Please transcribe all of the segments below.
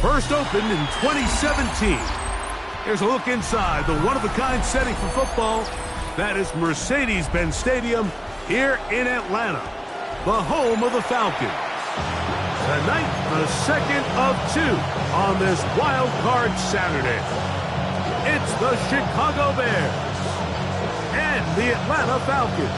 First opened in 2017. Here's a look inside the one-of-a-kind setting for football. That is Mercedes-Benz Stadium here in Atlanta, the home of the Falcons. Tonight, the second of two on this wild card Saturday. It's the Chicago Bears and the Atlanta Falcons.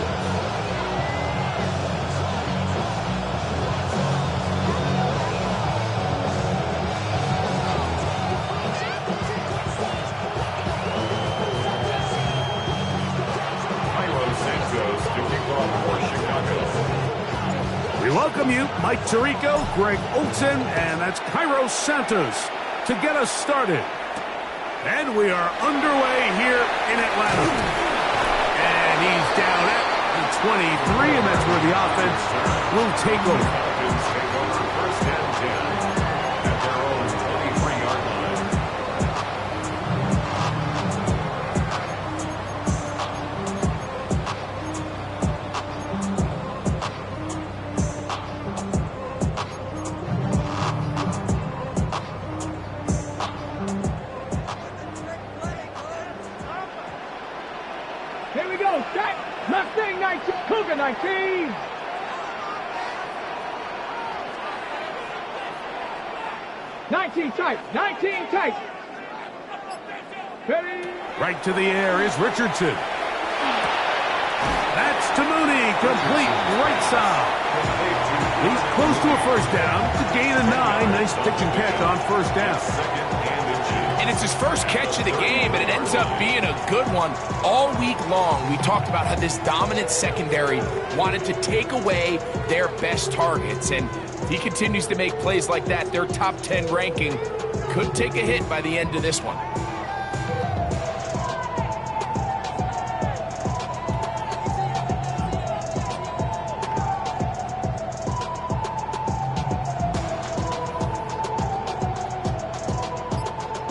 We welcome you, Mike Tirico, Greg Olson, and that's Cairo Santos to get us started. And we are underway here in Atlanta. And he's down at the 23, and that's where the offense will take over. Take over first and 10 at their own 23-yard line. Here we go, set, left thing, 19, Cougar 19. Tight. Ready. Right to the air is Richardson. That's to Mooney, complete right side. He's close to a first down. It's a gain of 9. Nice pitch and catch on first down. And it's his first catch of the game, and it ends up being a good one. All week long, we talked about how this dominant secondary wanted to take away their best targets. And if he continues to make plays like that, their top 10 ranking could take a hit by the end of this one.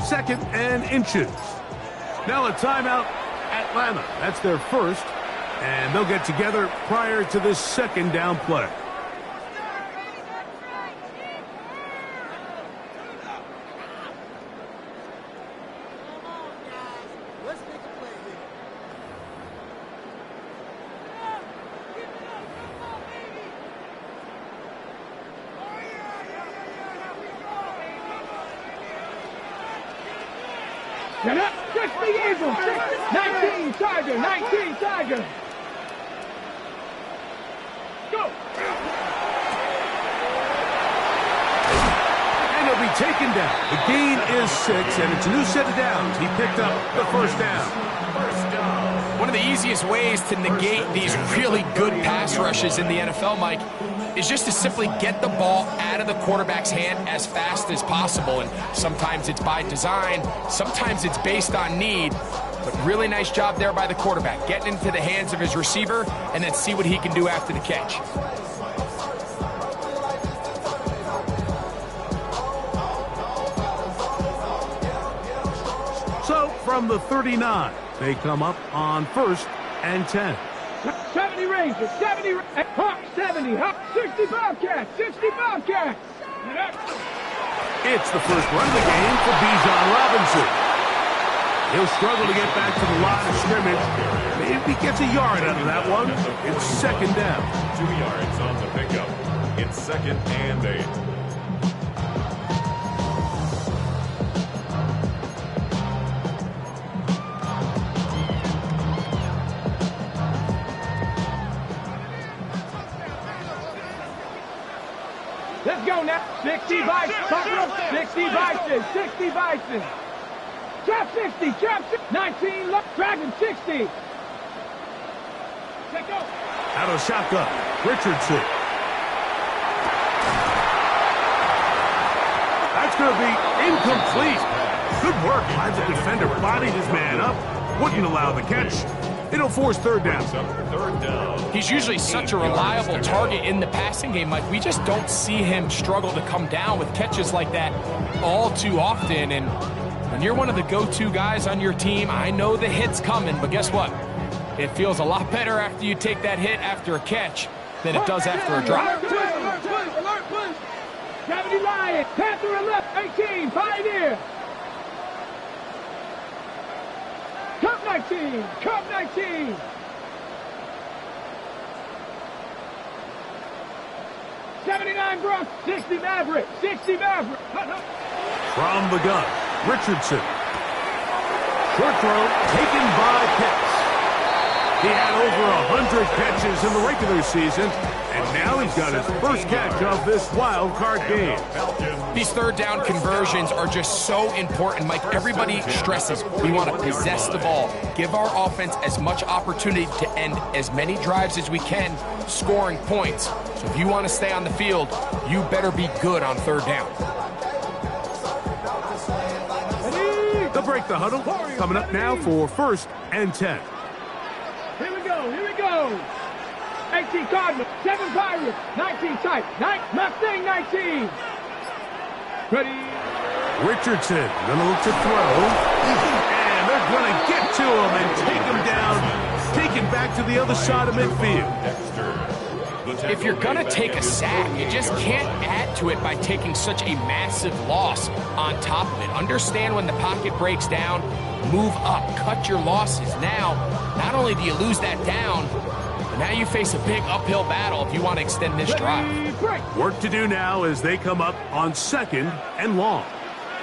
Second and inches. Now a timeout, Atlanta. That's their first, and they'll get together prior to this second down play. Get up, 60 Eagles, 19 Tiger. Go. And he'll be taken down. The gain is 6, and it's a new set of downs. He picked up the first down. One of the easiest ways to negate these really good pass rushes in the NFL, Mike, is just to simply get the ball out of the quarterback's hand as fast as possible. And sometimes it's by design, sometimes it's based on need. But really nice job there by the quarterback, getting into the hands of his receiver and then see what he can do after the catch. So from the 39, they come up on first and 10. 70 Rangers, 70, Hawk 70, Hawk 60 Bobcats, 60 Bobcats. It's the first run of the game for Bijan Robinson. He'll struggle to get back to the line of scrimmage. Maybe he gets a yard out of that one. It's second down. 2 yards on the pickup. It's 2nd and 8. Let's go now. 60 Bison. 60 Bison. 60 Bison. Trap 60. Trap 60. 19 left. Dragon 60. Let go. Out of shotgun. Richardson. That's going to be incomplete. Good work by the defender. Bodied his man up. Wouldn't allow the catch. It'll force third down. He's usually such a reliable target in the passing game, Mike. We just don't see him struggle to come down with catches like that all too often. And when you're one of the go-to guys on your team, I know the hit's coming, but guess what? It feels a lot better after you take that hit after a catch than it does after a drop. Alert, 70 Lions. Panther and left. 18. Pioneer. Cup 19. Cup 19. '79 Bronx. 60 Maverick. 60 Maverick. From the gun, Richardson. Short throw taken by Pitts. He had over 100 catches in the regular season, and now he's got his first catch of this wild card game. These third down conversions are just so important, Mike. Everybody stresses we want to possess the ball, give our offense as much opportunity to end as many drives as we can, scoring points. So if you want to stay on the field, you better be good on third down. They'll break the huddle. Coming up now for 1st and 10. Here we go. 18 Cardinals, 7 Pirates, 19 Tight, Mustang 19. Ready. Richardson gonna look to throw. And they're gonna get to him and take him down. Taken back to the other side of midfield. If you're going to take a sack, you just can't add to it by taking such a massive loss on top of it. Understand when the pocket breaks down, move up, cut your losses. Now, not only do you lose that down, but now you face a big uphill battle if you want to extend this drive. Work to do now as they come up on 2nd and long.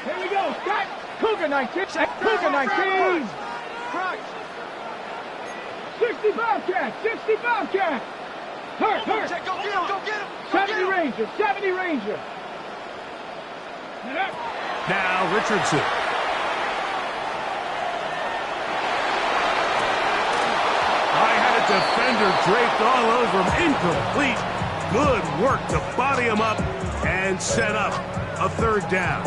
Here we go. Start. Cougar 19. Cougar 19. 60 Bobcat. 60 Bobcat. Hurt. Go get him. 70 Ranger. 70 Ranger. Now Richardson. I had a defender draped all over him. Incomplete. Good work to body him up and set up a third down.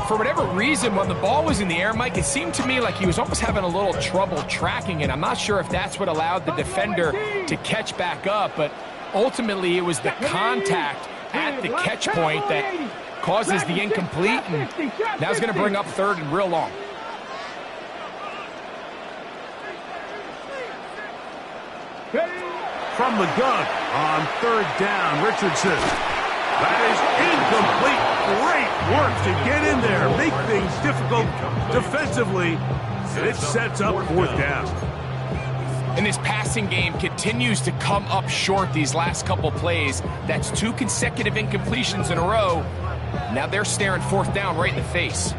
For whatever reason, when the ball was in the air, Mike, it seemed to me like he was almost having a little trouble tracking it. I'm not sure if that's what allowed the defender to catch back up, but ultimately it was the contact at the catch point that causes the incomplete, and now it's going to bring up 3rd and real long. From the gun on 3rd down, Richardson. That is incomplete. Great work to get in there, make things difficult defensively, and it sets up 4th down. And this passing game continues to come up short these last couple plays. That's 2 consecutive incompletions in a row. Now they're staring 4th down right in the face.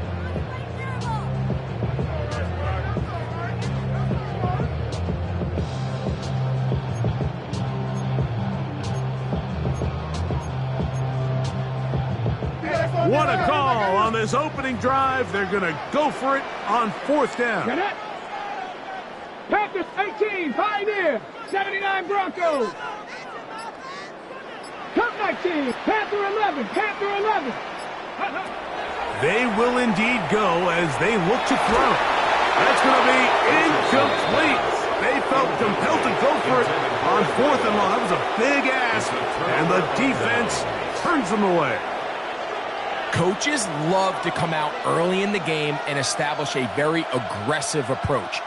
What a call on this opening drive. They're going to go for it on 4th down. Panthers 18, Pioneer, 79 Broncos. Cup 19, Panther 11, Panther 11. They will indeed go as they look to throw. That's going to be incomplete. They felt compelled to go for it on 4th and long. That was a big ask, and the defense turns them away. Coaches love to come out early in the game and establish a very aggressive approach.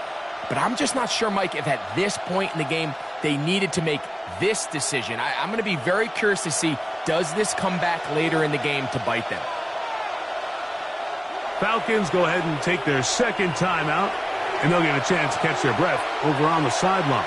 But I'm just not sure, Mike, if at this point in the game they needed to make this decision. I'm going to be very curious to see, does this come back later in the game to bite them? Falcons go ahead and take their second timeout, and they'll get a chance to catch their breath over on the sideline.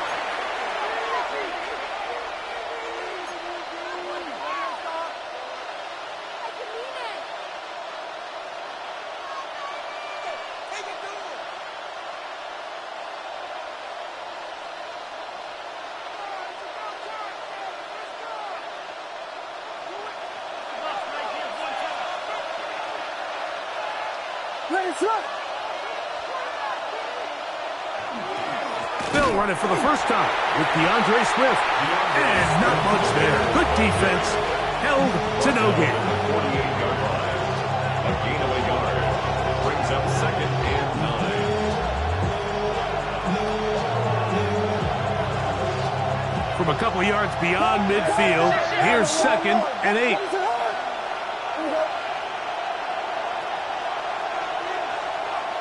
They'll run it for the first time with DeAndre Swift. And not much there. Good defense. Held to no gain. 48-yard line. A gain of a yard. Brings up 2nd and 9. From a couple yards beyond midfield, here's 2nd and 8.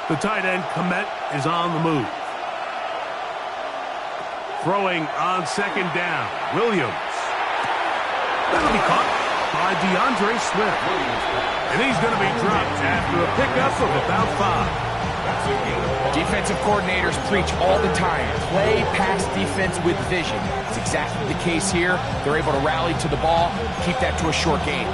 The tight end, Komet, is on the move. Throwing on 2nd down, Williams. That'll be caught by DeAndre Swift. And he's going to be dropped after a pickup of about 5. Defensive coordinators preach all the time, play pass defense with vision. It's exactly the case here. They're able to rally to the ball, keep that to a short gain.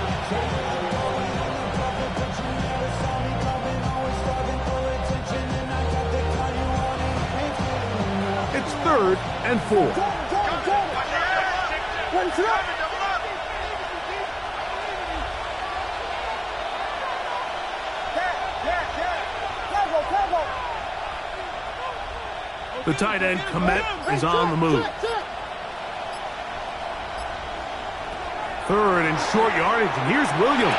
It's 3rd and 4. The tight end, Komet, is on the move. 3rd and short yardage, and here's Williams.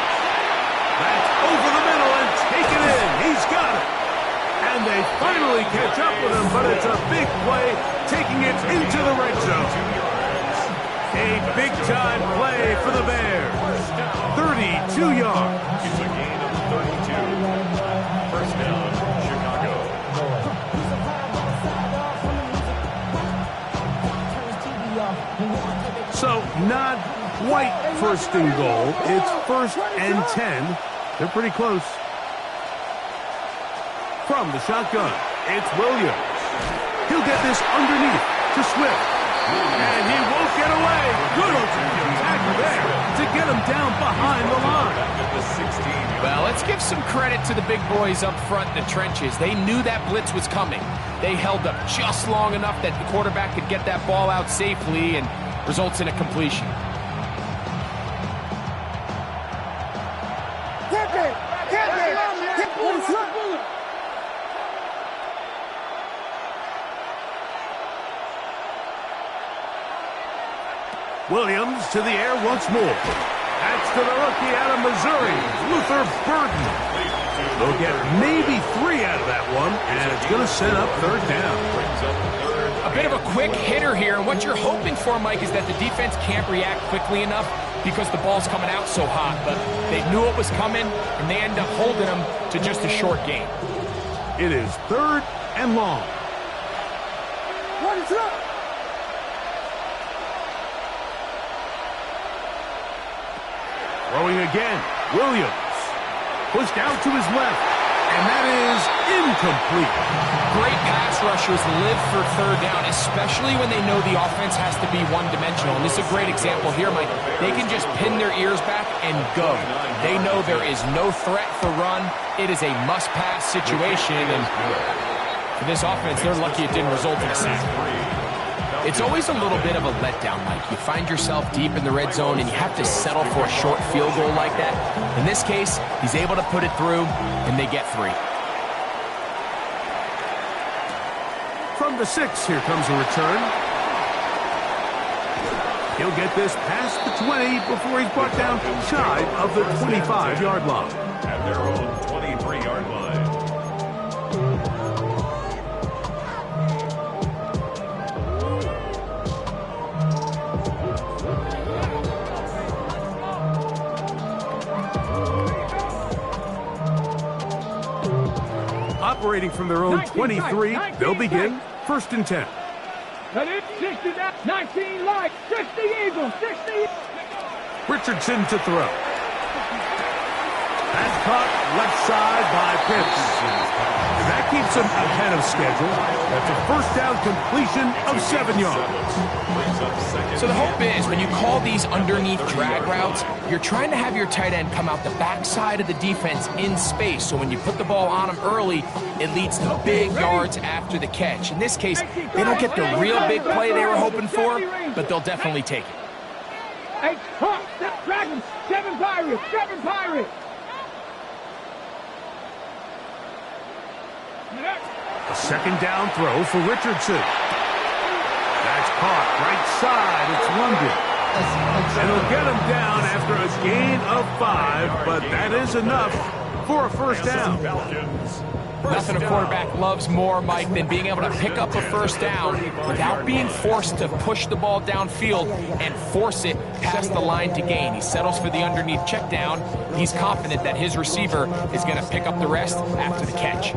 That's over the middle and taken in. He's got it. And they finally catch up with him, but it's a big play, taking it into the red zone. A big-time play for the Bears. 32 yards. It's a gain of 32. First down, Chicago. So not quite 1st and goal. It's 1st and 10. They're pretty close. From the shotgun, it's Williams. He'll get this underneath to Swift. And he won't get away. Good open tackle there to get him down behind the line. Well, let's give some credit to the big boys up front in the trenches. They knew that blitz was coming. They held up just long enough that the quarterback could get that ball out safely and results in a completion. Williams to the air once more. That's to the rookie out of Missouri, Luther Burden. They'll get maybe 3 out of that one, and it's going to set up 3rd down. A bit of a quick hitter here, and what you're hoping for, Mike, is that the defense can't react quickly enough because the ball's coming out so hot. But they knew it was coming, and they end up holding them to just a short gain. It is 3rd and long. What is up? Throwing again, Williams. Pushed out to his left, and that is incomplete. Great pass rushers live for 3rd down, especially when they know the offense has to be one-dimensional. And this is a great example here, Mike. They can just pin their ears back and go. They know there is no threat for run. It is a must-pass situation, and for this offense, they're lucky it didn't result in a sack. It's always a little bit of a letdown, Mike. You find yourself deep in the red zone, and you have to settle for a short field goal like that. In this case, he's able to put it through, and they get 3. From the 6, here comes a return. He'll get this past the 20 before he's brought down shy of the 25-yard line. At their own 23-yard line. Operating from their own 23, they'll begin 1st and 10. 19 lights, 60 Eagles, 60. Richardson to throw. That's caught left side by Pitts. And that keeps him ahead of schedule. That's a first down completion of 7 yards. So the hope is when you call these underneath drag routes, you're trying to have your tight end come out the backside of the defense in space. So when you put the ball on him early, it leads to big yards after the catch. In this case, they don't get the real big play they were hoping for, but they'll definitely take it. Hey, Dragons, 7 Pirates, 7 Pirates. A second down throw for Richardson. That's caught right side. It's London. And he'll get him down after a gain of 5, but that is enough for a first down. Nothing a quarterback loves more, Mike, than being able to pick up a first down without being forced to push the ball downfield and force it past the line to gain. He settles for the underneath check down. He's confident that his receiver is going to pick up the rest after the catch.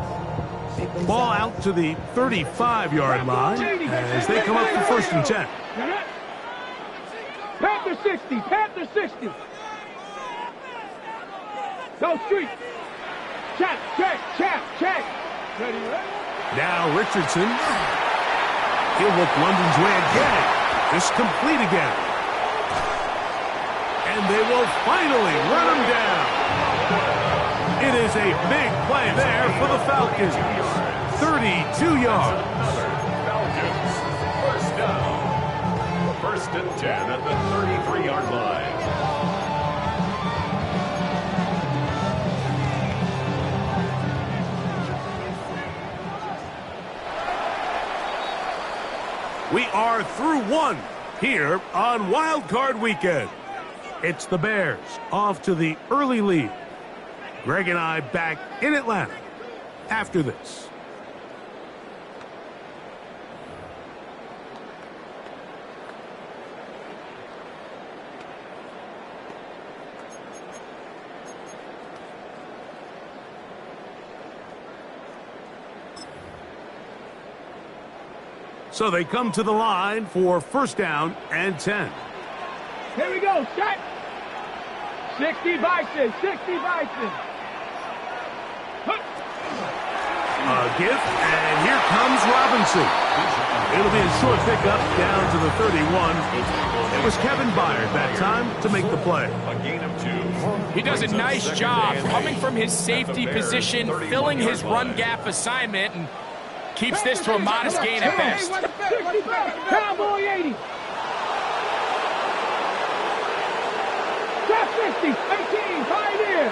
Ball out to the 35-yard line as they come up for 1st and 10. Panther 60, Panther 60. Go street. Check. Ready. Now Richardson. He'll look London's way again. This complete again. And they will finally run him down. It is a big play there for the Falcons. 32 yards. Falcons, first down. 1st and 10 at the 33-yard line. We are through 1 here on Wild Card Weekend. It's the Bears off to the early lead. Greg and I back in Atlanta after this. So they come to the line for 1st down and 10. Here we go, set. 60 Bison, 60 Bison. A give, and here comes Robinson. It'll be a short pickup down to the 31. It was Kevin Byard that time to make the play. A gain of 2. He does a nice job coming from his safety position, filling his run gap assignment, and keeps this to a modest gain at best. 60 Cowboy 80. Top 60, 18, Pioneer.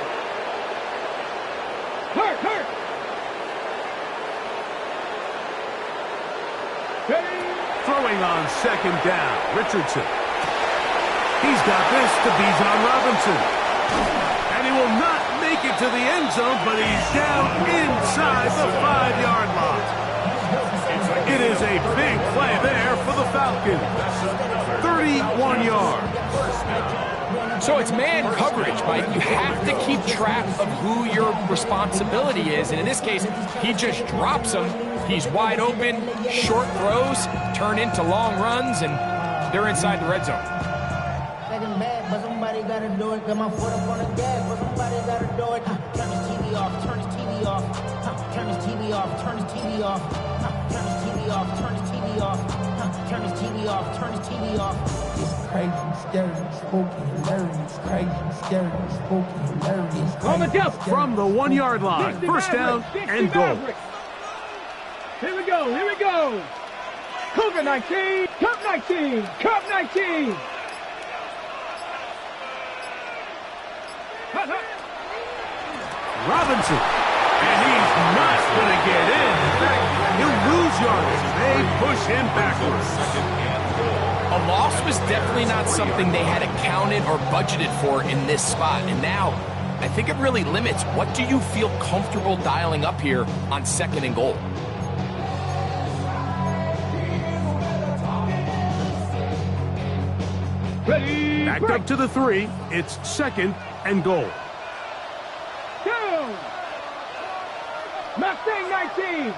Hurt. Throwing on 2nd down, Richardson. He's got this to Bijan Robinson. And he will not make it to the end zone, but he's down inside the 5-yard line. It is a big play there for the Falcons. 31 yards. So it's man coverage, Mike. You have to keep track of who your responsibility is. And in this case, he just drops him. He's wide open, short throws, turn into long runs, and they're inside the red zone. Second bad, but somebody gotta do it. Got my foot up on the gas, but somebody gotta do it. Turn his TV off, turn his TV off. Turn his TV off, turn his TV off. Turn his TV off, turn his TV off. Turn his TV off, turn his TV off. It's crazy, scary, spooky, hilarious. Crazy, scary, spooky, hilarious. On the depth From the 1-yard line, 1st down and goal. Here we go. Cougar 19, Cup 19, Cup 19. Robinson. And he's not going to get in. In fact, he'll lose yardage. They push him backwards. A loss was definitely not something they had accounted or budgeted for in this spot. And now, I think it really limits what do you feel comfortable dialing up here on 2nd and goal. Ready, Backed up to the 3. It's 2nd and goal. Down. Mustang 19.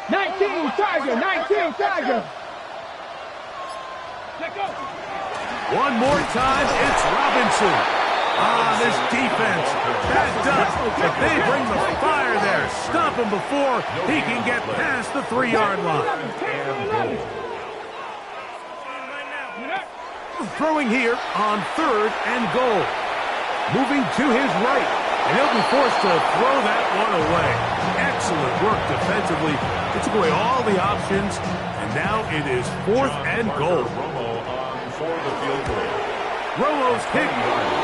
19 Tiger, 19 Tiger. Let go. One more time, it's Robinson. This defense, that does. If they bring the fire there, stop him before he can get past the 3-yard line. Throwing here on 3rd and goal. Moving to his right, and he'll be forced to throw that one away. Excellent work defensively. It took away all the options, and now it is 4th and goal. Romo's kick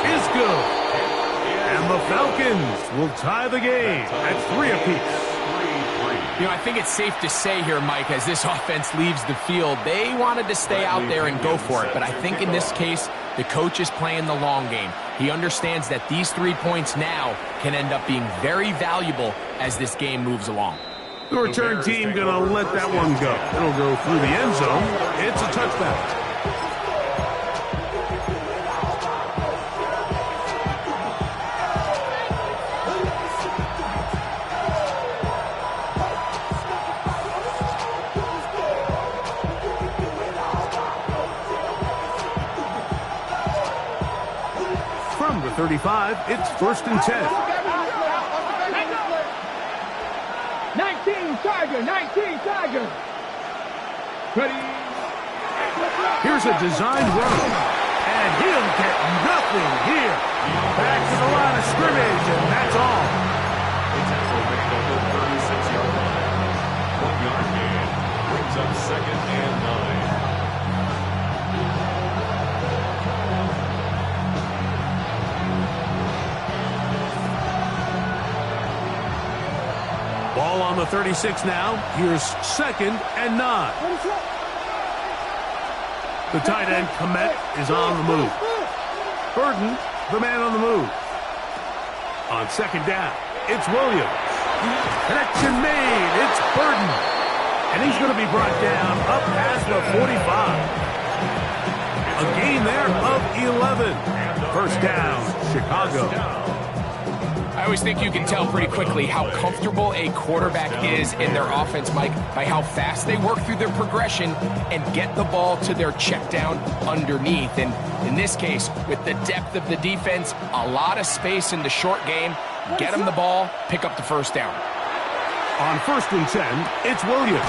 is good. And the Falcons will tie the game at 3 apiece. You know, I think it's safe to say here, Mike, as this offense leaves the field, they wanted to stay out there and go for it. But I think in this case, the coach is playing the long game. He understands that these 3 points now can end up being very valuable as this game moves along. The return team going to let that one go. It'll go through the end zone. It's a touchback. From the 35, it's 1st and 10. 19 Tiger. Ready. Here's a design run, and he'll get nothing here. Back to the line of scrimmage, and that's all. It's actually made on the 36-yard line. 1-yard gain brings up 2nd and 9. Ball on the 36 now. Here's 2nd and 9. The tight end, Komet, is on the move. Burden, the man on the move. On 2nd down, it's Williams. Connection made. It's Burden. And he's going to be brought down up past the 45. A gain there of 11. 1st down, Chicago. I always think you can tell pretty quickly how comfortable a quarterback is in their offense, Mike, by how fast they work through their progression and get the ball to their check down underneath. And in this case, with the depth of the defense, a lot of space in the short game, get them the ball, pick up the 1st down. On 1st and 10, it's Williams.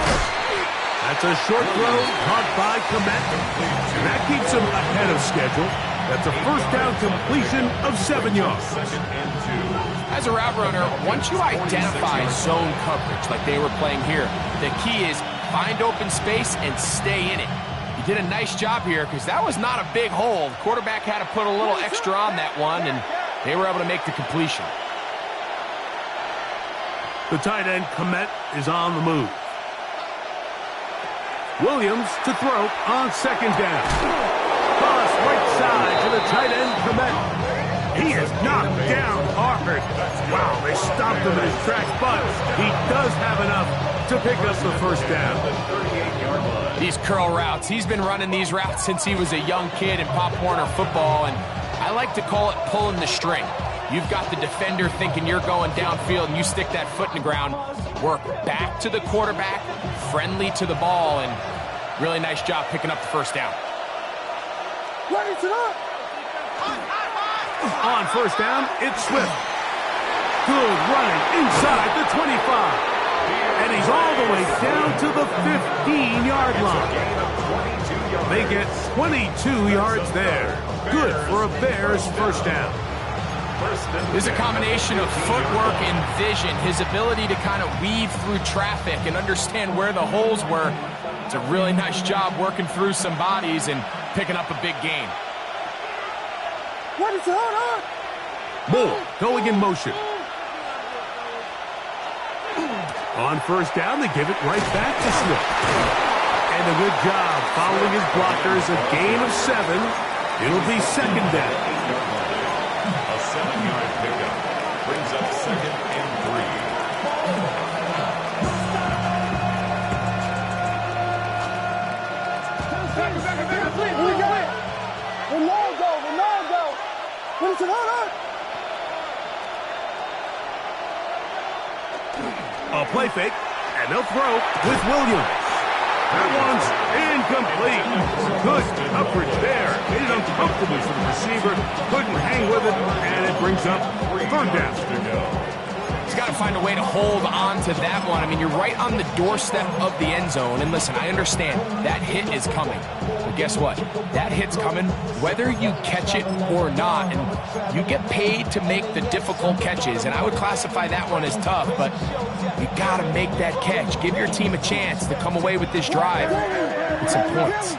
That's a short throw caught by Komet. And that keeps him ahead of schedule. That's a 1st down completion of 7 yards. 2nd and 2. As a route runner, once you identify zone coverage like they were playing here, the key is find open space and stay in it. You did a nice job here because that was not a big hole. The quarterback had to put a little extra on that one, and they were able to make the completion. The tight end, Komet, is on the move. Williams to throw on 2nd down. Cross right side to the tight end, Komet. He is knocked down hard. Wow, they stopped him in his tracks, but he does have enough to pick up the 1st down. These curl routes, he's been running these routes since he was a young kid in Pop Warner football, and I like to call it pulling the string. You've got the defender thinking you're going downfield, and you stick that foot in the ground, work back to the quarterback, friendly to the ball, and really nice job picking up the 1st down. On 1st down, it's Swift. Good running inside the 25. And he's all the way down to the 15-yard line. They get 22 yards there. Good for a Bears 1st down. There's a combination of footwork and vision, his ability to kind of weave through traffic and understand where the holes were. It's a really nice job working through some bodies and picking up a big gain. Moore going in motion. On 1st down, they give it right back to Swift. And a good job following his blockers, a gain of 7. It'll be 2nd down. A 7-yard pickup brings up 2nd and 3. A play fake, and they'll throw with Williams. That one's incomplete. Good coverage there. Made it uncomfortable for the receiver. Couldn't hang with it, and it brings up third down to go. He's got to find a way to hold on to that one. I mean, you're right on the doorstep of the end zone. And listen, I understand that hit is coming. But guess what? That hit's coming whether you catch it or not. And you get paid to make the difficult catches. And I would classify that one as tough, but you got to make that catch. Give your team a chance to come away with this drive with some points.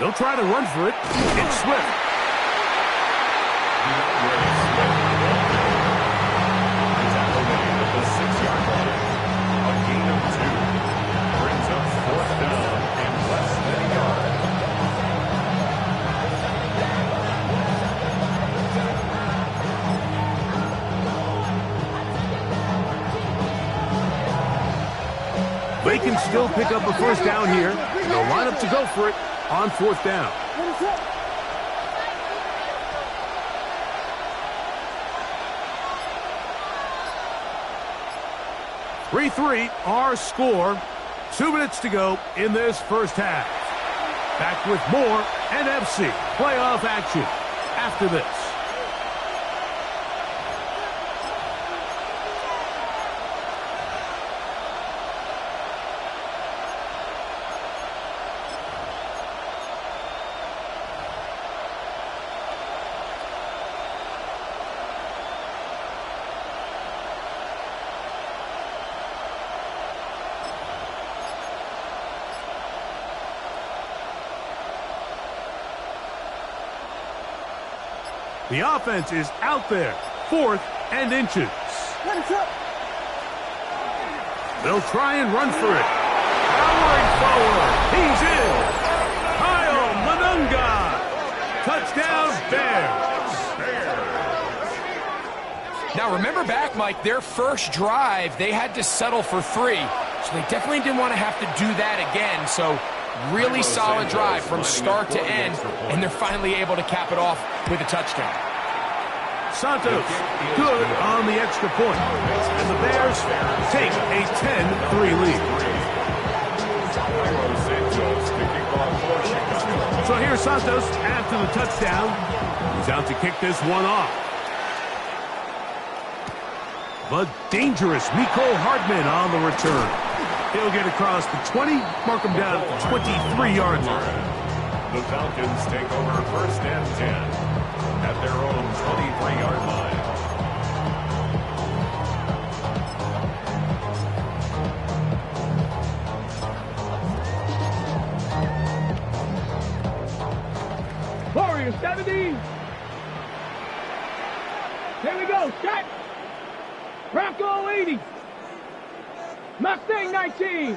They'll try to run for it. It's Swift. Tackle made at the 6-yard line. A gain of 2. Brings up fourth down and less than a yard. They can still pick up a first down here. They'll line up to go for it on fourth down. (3-3) our score. 2 minutes to go in this first half. Back with more NFC playoff action after this. The offense is out there, 4th and inches. They'll try and run for it. Powering forward. He's in. Kyle Manunga. Touchdown, Bears. Now, remember back, Mike, their first drive, they had to settle for 3. So they definitely didn't want to have to do that again. So really solid drive from start to end, and they're finally able to cap it off with a touchdown. Santos, good on the extra point. And the Bears take a 10-3 lead. So here's Santos after the touchdown. He's out to kick this one off. But dangerous Mecole Hardman on the return. He'll get across the 20, mark him down at the 23-yard line. The Falcons take over first and 10 at their own 23-yard line. Warriors 70. Here we go. Set. Bronco 80. Mustang 19.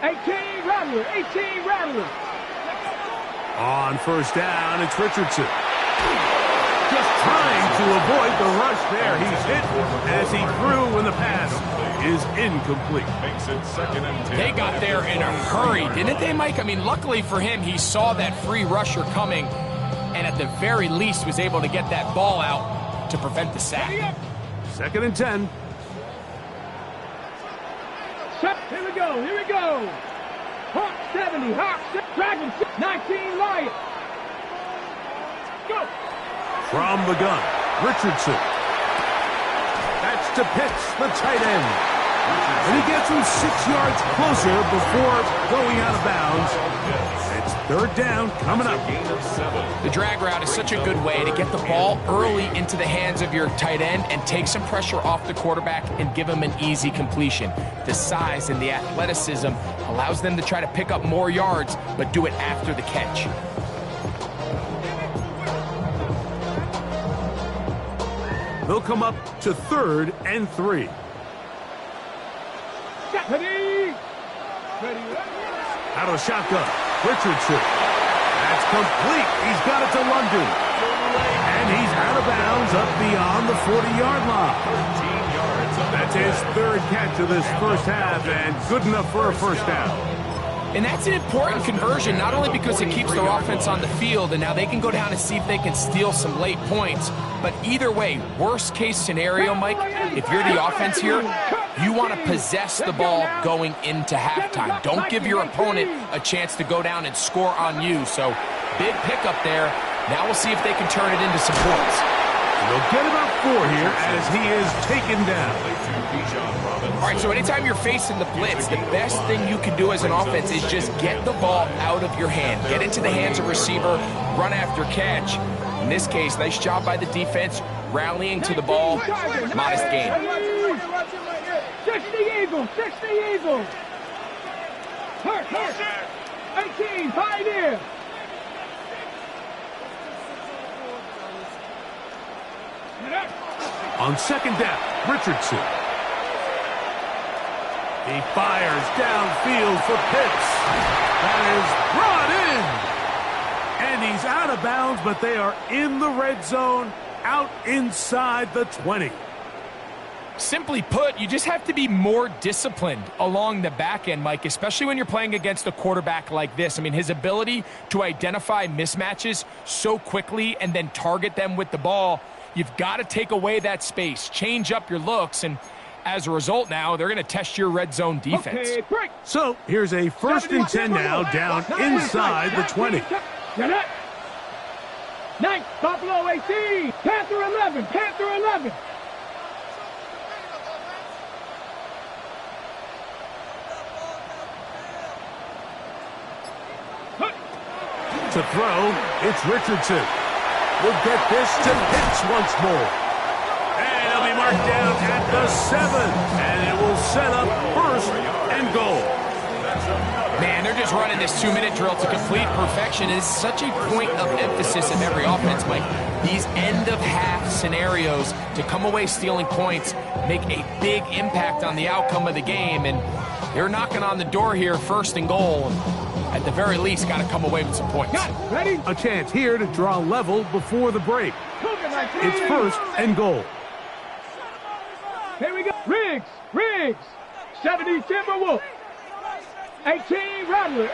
18 Rattler. 18 Rattler. On first down, it's Richardson. Just trying to avoid the rush there. He's hit as he threw when the pass is incomplete. Makes it 2nd and 10. They got there in a hurry, didn't they, Mike? I mean, luckily for him, he saw that free rusher coming and at the very least was able to get that ball out to prevent the sack. 2nd and 10. Here we go. Here we go. Hawk 70. Hawk Dragon 19 Lion. Go. From the gun, Richardson. That's to Pitts, the tight end. And he gets him 6 yards closer before going out of bounds. It's 3rd down coming up. The drag route is such a good way to get the ball early into the hands of your tight end and take some pressure off the quarterback and give him an easy completion. The size and the athleticism allows them to try to pick up more yards, but do it after the catch. They'll come up to 3rd and 3. Ready. Out of the shotgun, Richardson. That's complete. He's got it to London. And he's out of bounds up beyond the 40-yard line. 13 yards. That's his 3rd catch of this first half, and good enough for a first down. And that's an important conversion, not only because it keeps their offense on the field, and now they can go down and see if they can steal some late points. But either way, worst case scenario, Mike, if you're the offense here, you want to possess the ball going into halftime. Don't give your opponent a chance to go down and score on you. So big pickup there. Now we'll see if they can turn it into some points. They'll get about 4 here as he is taken down. All right, so anytime you're facing the blitz, the best thing you can do as an offense is just get the ball out of your hand. Get into the hands of receiver, run after catch. In this case, nice job by the defense, rallying to the ball. Modest gain. 60 Eagles, 60 Eagles. Hurt. 18, Pioneer. On second down, Richardson. He fires downfield for Pitts. That is brought in. And he's out of bounds, but they are in the red zone, out inside the 20. Simply put, you just have to be more disciplined along the back end, Mike, especially when you're playing against a quarterback like this. I mean, his ability to identify mismatches so quickly and then target them with the ball, you've got to take away that space, change up your looks, and as a result now, they're going to test your red zone defense. Okay, break. So here's a 1st and 10 now, down inside the 20. Ninth, Buffalo 18, Panther 11, Panther 11. To throw, it's Richardson. We'll get this to Pitts once more. And he'll be marked down at the 7. And it will set up 1st and goal. Man, they're just running this 2-minute drill to complete perfection. It is such a point of emphasis in every offense, Mike. These end-of-half scenarios to come away stealing points make a big impact on the outcome of the game. And they're knocking on the door here, 1st and goal. At the very least, got to come away with some points. Ready? A chance here to draw level before the break. It's 1st and goal. Here we go. Riggs. 70 Timberwolf. 18 Rattler.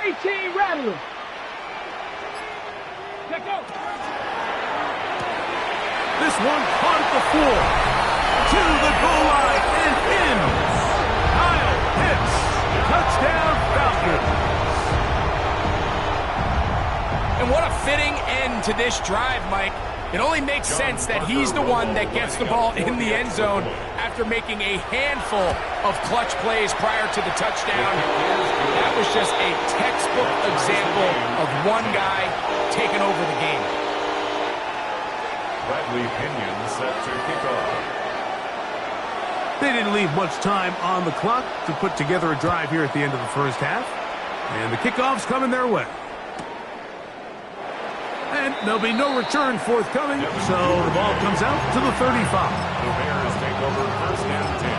Let go. This one caught at the 4. To the goal line and in. Kyle Pitts. Touchdown Falcons. And what a fitting end to this drive, Mike. It only makes sense that he's the one that gets the ball in the end zone after making a handful of clutch plays prior to the touchdown. That was just a textbook example of one guy taking over the game. Bradley Pinion set to kick off. They didn't leave much time on the clock to put together a drive here at the end of the 1st half. And the kickoff's coming their way. And there'll be no return forthcoming, so the ball comes out to the 35. The Bears take over 1st and 10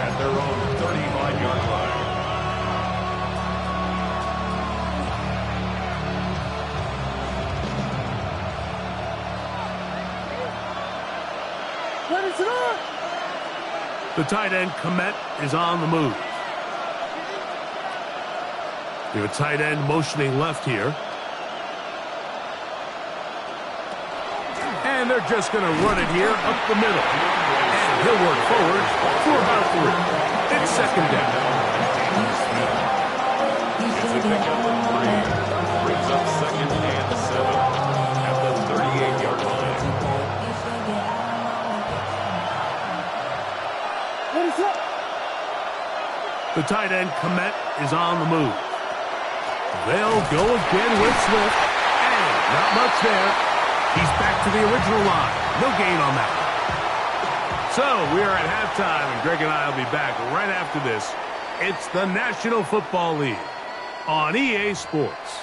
at their own 35-yard line. What is it on? The tight end, Komet, is on the move. We have a tight end motioning left here. And they're just going to run it here up the middle. And he'll work forward for about 3. It's 2nd down. It's a pickup of 3. Brings up 2nd and 7 at the 38-yard line. What is up? The tight end, Komet, is on the move. They'll go again with Swift. And not much there. He's back to the original line. No gain on that. So we are at halftime, and Greg and I will be back right after this. It's the National Football League on EA Sports.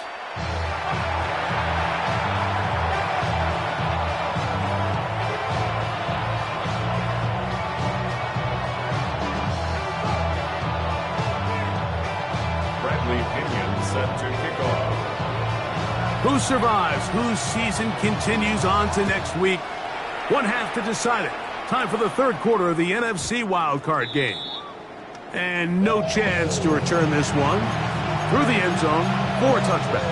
Bradley Pinion set to kick off. Who survives? Whose season continues on to next week? One half to decide it. Time for the 3rd quarter of the NFC wildcard game. And no chance to return this one. through the end zone for a touchback.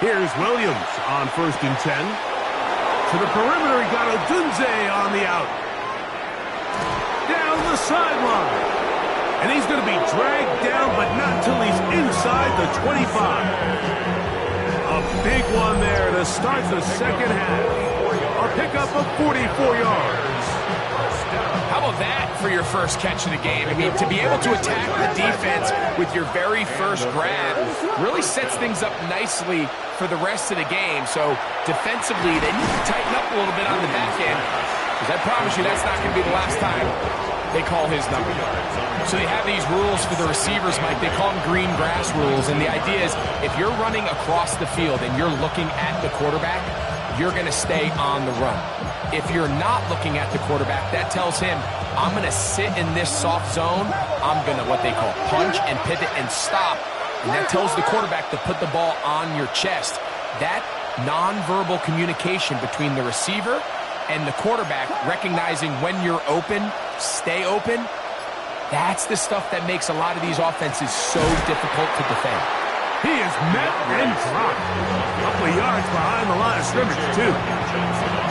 Here's Williams on 1st and 10. To the perimeter, he got Odunze on the out. Down the sideline. And he's going to be dragged down, but not until he's inside the 25. A big one there to start the second half. A pickup of 44 yards. How about that for your first catch of the game? I mean, to be able to attack the defense with your very first grab really sets things up nicely for the rest of the game. So defensively, they need to tighten up a little bit on the back end, because I promise you that's not going to be the last time they call his number. So they have these rules for the receivers, Mike. They call them green grass rules, and the idea is if you're running across the field and you're looking at the quarterback, you're going to stay on the run. If you're not looking at the quarterback, that tells him, I'm going to sit in this soft zone. I'm going to, what they call, punch and pivot and stop. And that tells the quarterback to put the ball on your chest. That nonverbal communication between the receiver and the quarterback, recognizing when you're open, stay open, that's the stuff that makes a lot of these offenses so difficult to defend. He is met and dropped. A couple of yards behind the line of scrimmage, too.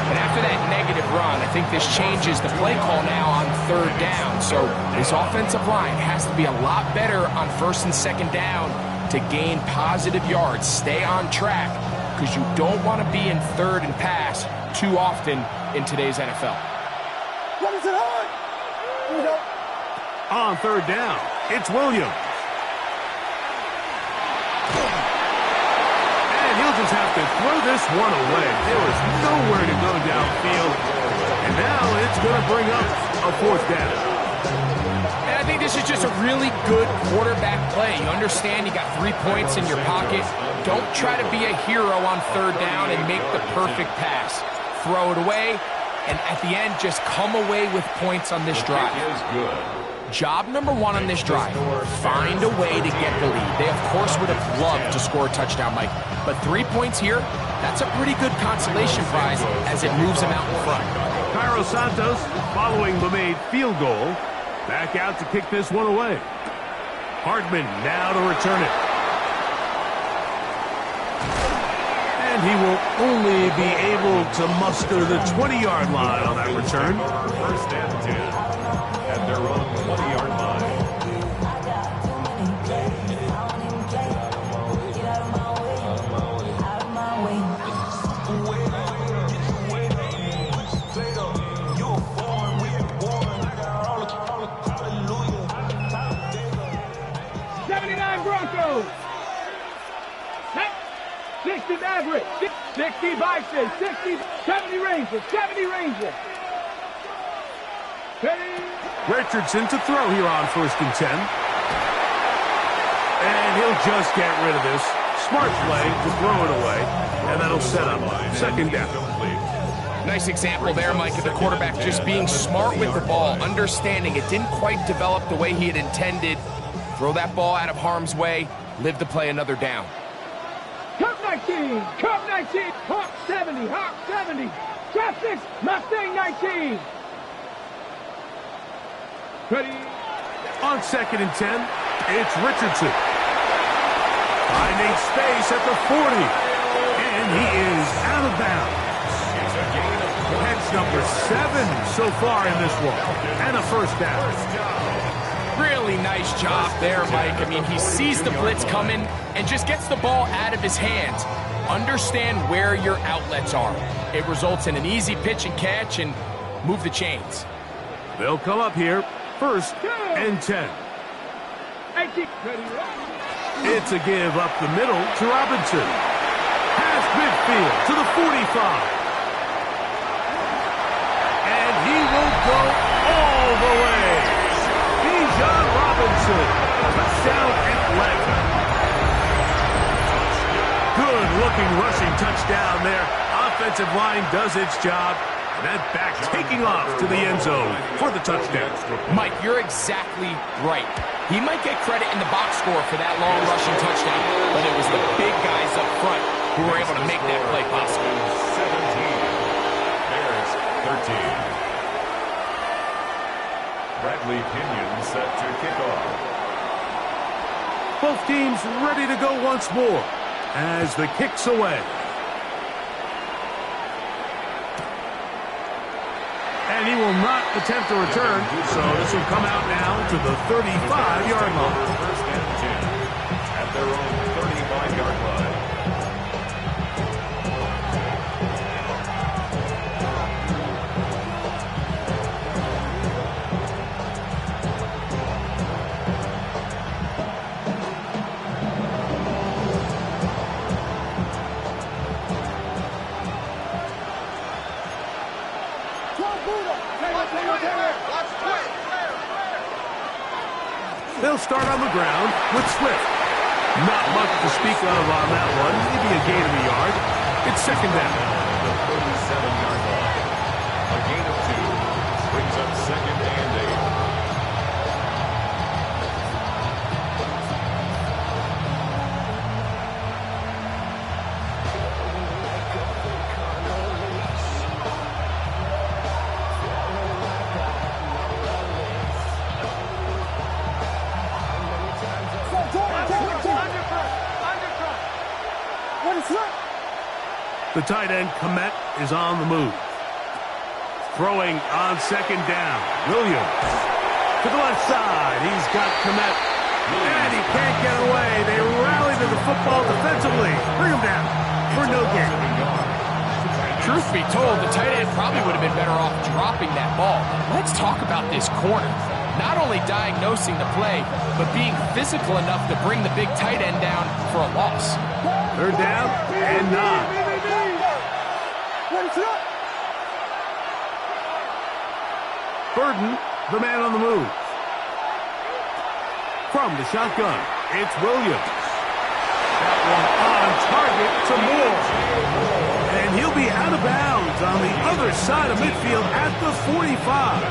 And after that negative run, I think this changes the play call now on 3rd down. So this offensive line has to be a lot better on 1st and 2nd down to gain positive yards. Stay on track, because you don't want to be in 3rd and pass too often in today's NFL. What is it on? On 3rd down, it's Williams. And he'll just have to throw this one away. There was nowhere to go downfield. And now it's going to bring up a 4th down. And I think this is just a really good quarterback play. You understand you got 3 points in your pocket. Don't try to be a hero on 3rd down and make the perfect pass. Throw it away, and at the end, just come away with points on this drive. Job number 1 on this drive, find a way to get the lead. They, of course, would have loved to score a touchdown, Mike. But 3 points here, that's a pretty good consolation prize as it moves them out in front. Cairo Santos, following the made field goal, back out to kick this one away. Hardman now to return it. And he will only be able to muster the 20-yard line on that return. 1st and 10 at their own 20-yard line. Broncos. 60 Mavericks, 60 Vikings, 60, 70 Rangers, 70 Rangers. Richardson to throw here on 1st and 10. And he'll just get rid of this. Smart play to throw it away. And that'll set up 2nd down. Nice example there, Mike, of the quarterback just being smart with the ball, understanding it didn't quite develop the way he had intended. Throw that ball out of harm's way, live to play another down. Cup 19, Cup 19, Hawk 70, Hawk 70, Trap 6, Mustang 19. Ready? On 2nd and 10, it's Richardson. Finding space at the 40. And he is out of bounds. Catch number 7 so far in this one. And a 1st down. Really nice job there, Mike. I mean, he sees the blitz coming and just gets the ball out of his hands. Understand where your outlets are. It results in an easy pitch and catch and move the chains. They'll come up here, 1st and 10. It's a give up the middle to Robinson. Pass midfield to the 45. And he will go all the way. Bijan Robinson, touchdown Atlanta. Good-looking rushing touchdown there. offensive line does its job. And that back taking off to the end zone for the touchdown. Mike, you're exactly right. He might get credit in the box score for that long rushing touchdown, but it was the big guys up front who were able to make that play possible. 17. Bears 13. Bradley Pinion set to kick off. Both teams ready to go once more as the kick's away. And he will not attempt to return, so this will come out now to the 35-yard line. First and 10 at their own 35-yard line. They'll start on the ground with Swift. Not much to speak of on that one. Maybe a gain of a yard. It's second down. The 37-yard line. A gain of 2 brings up second and 8. The tight end, Komet, is on the move. Throwing on second down. Williams to the left side. He's got Komet. And he can't get away. They rally to the football defensively. Bring him down for no gain. Truth be told, the tight end probably would have been better off dropping that ball. Let's talk about this corner. Not only diagnosing the play, but being physical enough to bring the big tight end down for a loss. Third down and 9. Burden, the man on the move. From the shotgun, it's Williams. That one on target to Moore. And he'll be out of bounds on the other side of midfield at the 45.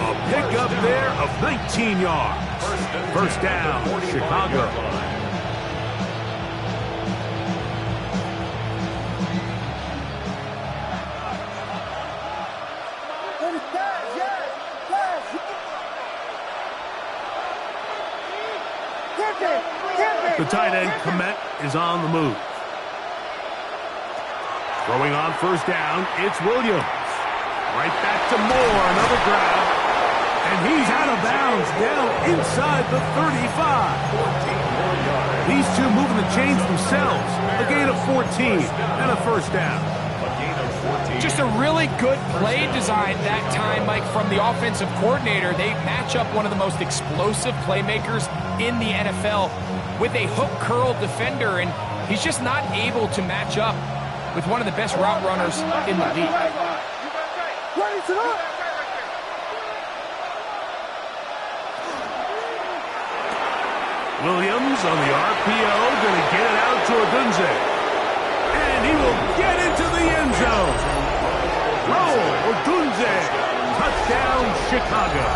A pickup there of 19 yards. First down, Chicago. The tight end, Komet, is on the move. Throwing on first down, it's Williams. Right back to Moore, another grab. And he's out of bounds, down inside the 35. These two moving the chains themselves. A gain of 14 and a first down. Just a really good play design that time, Mike, from the offensive coordinator. They match up one of the most explosive playmakers in the NFL with a hook curl defender, and he's just not able to match up with one of the best route runners in the league. Williams on the RPO, going to get it out to Odunze. And he will get into the end zone. Roll, Odunze. Touchdown, Chicago.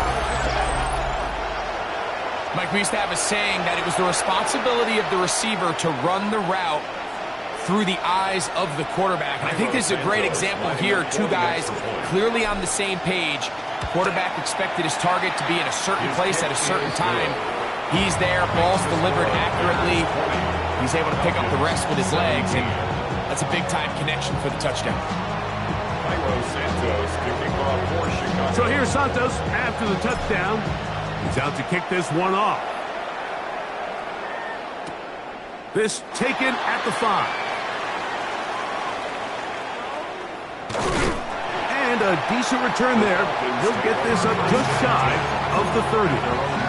Mike, we used to have a saying that it was the responsibility of the receiver to run the route through the eyes of the quarterback. And I think this is a great example here. Two guys clearly on the same page. Quarterback expected his target to be in a certain place at a certain time. He's there, ball's delivered accurately. He's able to pick up the rest with his legs, and that's a big-time connection for the touchdown. So here's Santos after the touchdown. He's out to kick this one off. This taken at the 5. And a decent return there. He'll get this up just shy of the 30.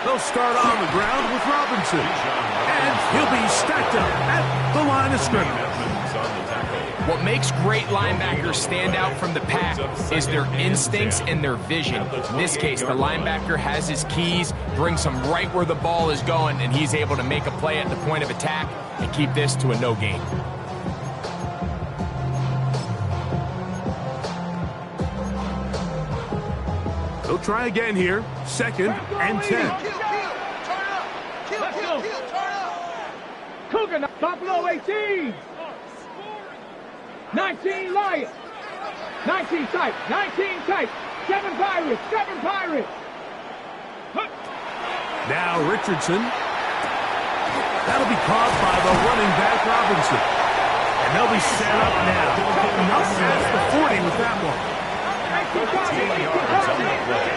They'll start on the ground with Robinson. And he'll be stacked up at the line of scrimmage. What makes great linebackers stand out from the pack is their instincts and their vision. In this case, the linebacker has his keys, brings him right where the ball is going, and he's able to make a play at the point of attack and keep this to a no gain. They'll try again here. 2nd and 10. Cougar, Buffalo 18. 19 Lions. 19 tight. 19 tight. 7 Pirates. 7 Pirates. Now Richardson. That'll be caught by the running back Robinson. And they'll be set up now. Up past the 40 with that one. 13 yards on the play.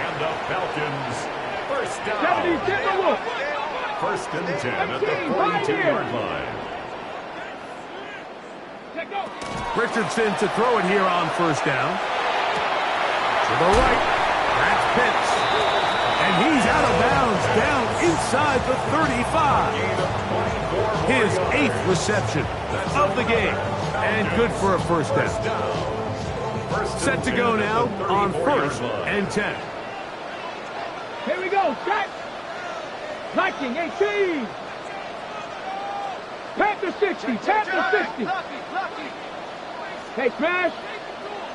And the Falcons first down. 1st and 10 at the 42-yard line. Richardson to throw it here on 1st down. To the right. That's Pitts. And he's out of bounds down inside the 35. His 8th reception of the game. And good for a 1st down. Set to go now on 1st and 10. Here we go. Set. Viking 18. Panther 60. Panther 60. Hey, Smash.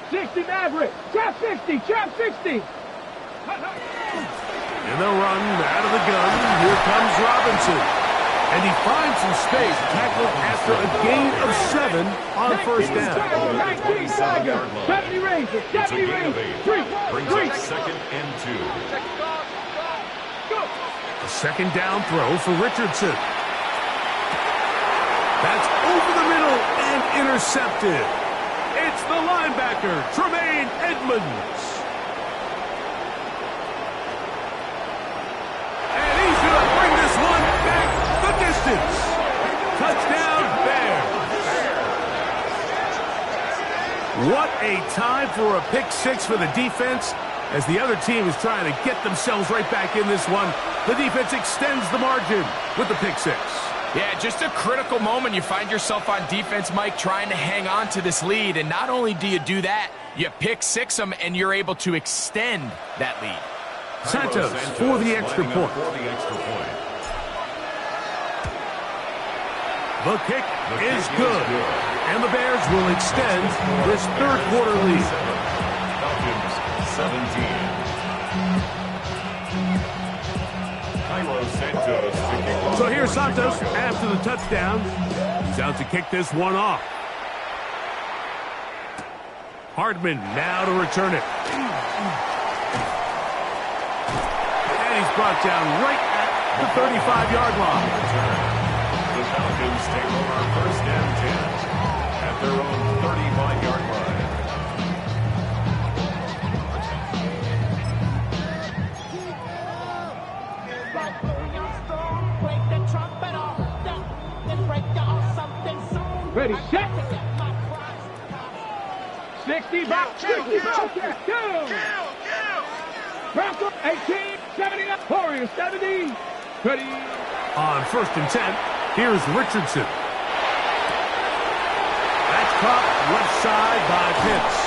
60 Maverick. Trap 60. Trap 60. And they'll run out of the gun. Here comes Robinson. And he finds some space, tackled after a gain of 7 on 1st down. 19 Tiger. 70 Razor. 70 Razor. 3. Brings up 2nd and 2. Go. A 2nd down throw for Richardson. That's over the middle and intercepted. It's the linebacker, Tremaine Edmonds. And he's going to bring this one back the distance. Touchdown, Bears. What a time for a pick 6 for the defense. As the other team is trying to get themselves right back in this one, the defense extends the margin with the pick 6. Yeah, just a critical moment. You find yourself on defense, Mike, trying to hang on to this lead. And not only do you do that, you pick 6 them, and you're able to extend that lead. Santos for the extra point. The kick is good. And the Bears will extend this 3rd quarter lead. Falcons 17. So here's Santos after the touchdown. He's out to kick this one off. Hardman now to return it. And he's brought down right at the 35-yard line. The Falcons take over 1st and 10 at their own 35-yard line. Ready, set. 60 back. 60 back. Bronco 18, 70, Warriors 70. Ready. On 1st and 10, here's Richardson. That's caught left side by Pitts.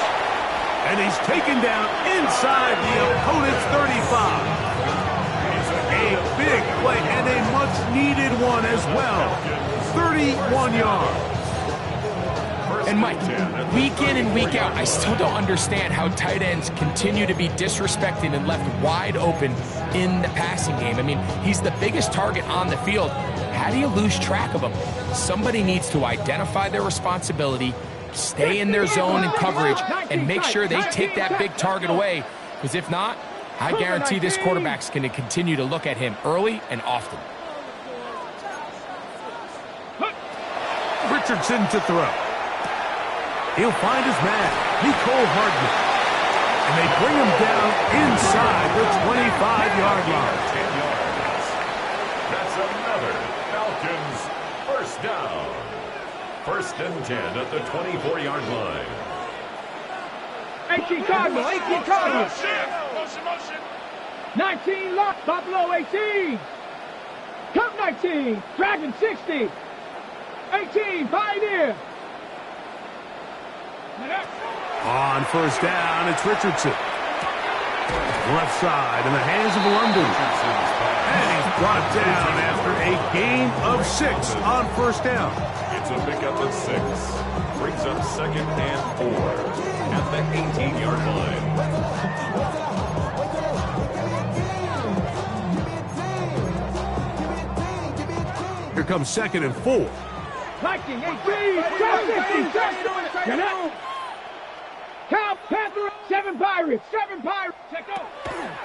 And he's taken down inside the opponent's 35. A big play and a much-needed one as well. 31 yards. And Mike, week in and week out, I still don't understand how tight ends continue to be disrespected and left wide open in the passing game. I mean, he's the biggest target on the field. How do you lose track of him? Somebody needs to identify their responsibility, stay in their zone and coverage, and make sure they take that big target away. Because if not, I guarantee this quarterback's going to continue to look at him early and often. Richardson to throw. He'll find his man, Nicole Hardman. And they bring him down inside the 25-yard line. 10 yards. That's another Falcons 1st down. 1st and 10 at the 24-yard line. 18 Cardinal, 18 Cardinal. 19 left. Buffalo 18. Cup 19. Dragon 60. 18. Pioneer. On first down, it's Richardson. Left side in the hands of London. And he's brought down after a gain of 6 on first down. It's a pickup of 6. Brings up 2nd and 4 at the 18-yard line. Here comes 2nd and 4. Viking 18. Drop 50. Get out. Cow Panther. 7 Pirates. 7 Pirates. Check out.